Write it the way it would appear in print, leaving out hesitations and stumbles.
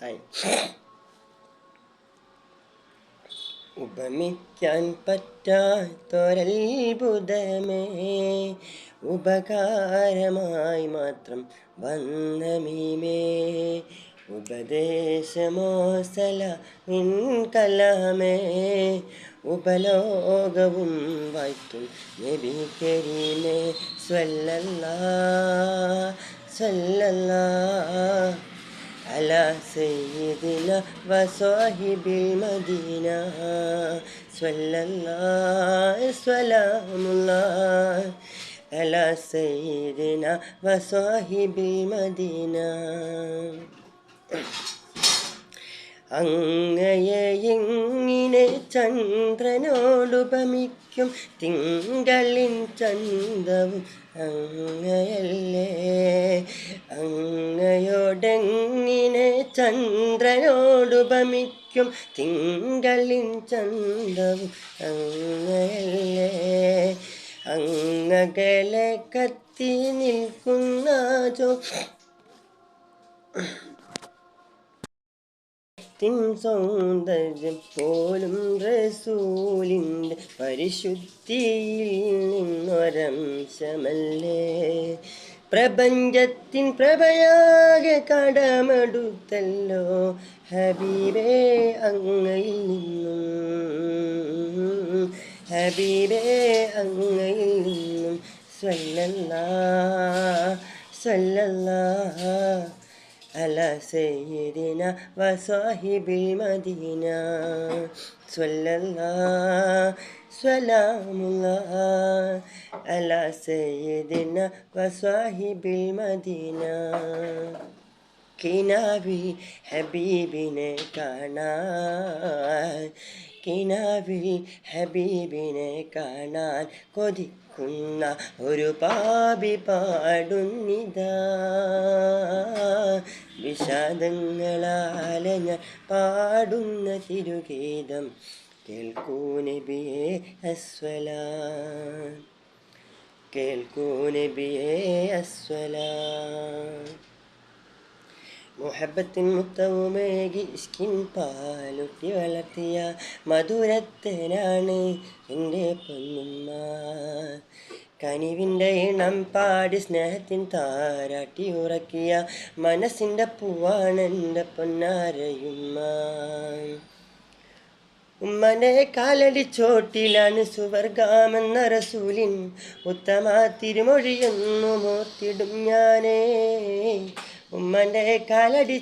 ആയി. ഉപമിക്കാൻ പറ്റാത്തൊരത്ഭുതമേ, ഉപകാരമായി മാത്രം വന്ന മീമേ, ഉപദേശമോ സലാമിൻ കലാമേ, ഉപലോകവും വാഴ്ത്തും നബി കരീമേ സ്വല്ലല്ലാഹ് സ്വല്ലല്ലാഹ് അലാ സയ്യിദിന വസ്വാഹിബിൽ മദീന സ്വല്ലല്ലാഹു സ്വലാമുല്ലാഹ് അലാ സയ്യിദിന വസ്വാഹിബിൽ മദീന. അങ്ങയെ ഇങ്ങനെ ചന്ദ്രനോടുപമിക്കും തിങ്കളിൻ ചന്തവും അങ്ങയല്ലേ. അങ്ങയോടെങ്ങിനെ ചന്ദ്രനോടുപമിക്കും തിങ്കളിൻ ചന്തവും അങ്ങയല്ലേ. അങ്ങകലെ കത്തി നിൽക്കുന്ന സൗന്ദര്യം പോലും റസൂലിൻ്റെ പരിശുദ്ധിയിൽ നിന്നൊരംശമല്ലേ. പ്രപഞ്ചത്തിൻ പ്രഭയാകെ കടമെടുത്തല്ലോ ഹബീബേ അങ്ങയിൽ നിന്നും, ഹബീബേ അങ്ങയിൽ നിന്നും സ്വല്ലല്ലാഹ് സ്വല്ലല്ലാഹ് അലാ സയ്യിദിന വസ്വാഹിബിൽ മദീന സ്വല്ലല്ലാഹ് സ്വലാമുല്ലാഹ് അലാ സയ്യിദിന വസ്വാഹിബിൽ മദീന. കിനാവിൽ ഹബീബിനെ കാണാൻ, കിനാവിൽ ഹബീബിനെ കാണാൻ കൊതിക്കുന്ന ഒരു പാപി പാടുന്നിതാ. വിഷാദങ്ങളാലെ ഞാൻ പാടുന്ന തിരുഗീതം കേൾക്കൂ നബിയേ അസ്സലാം, കേൾക്കൂ നബിയേ അസ്സലാം. മുഹബത്തിൻ മുത്തവുമേകി ഇഷ്കിൻ പാലുട്ടി വളർത്തിയ മധുരത്തനാണ് എൻ്റെ പൊന്നുമ്മ. കനിവിൻ്റെ ഇണം പാടി സ്നേഹത്തിൻ താരാട്ടി ഉറക്കിയ മനസ്സിൻ്റെ പൂവാണെൻ്റെ പൊന്നാരയുമ്മ. ഉമ്മനെ കാലടി ചോട്ടിലാണ് സുവർഗാമെന്ന റസൂലിൻ ഉത്തമ തിരുമൊഴിയെന്നു മോർത്തിടും ഞാനേ. ഉമ്മൻ്റെ കാലടി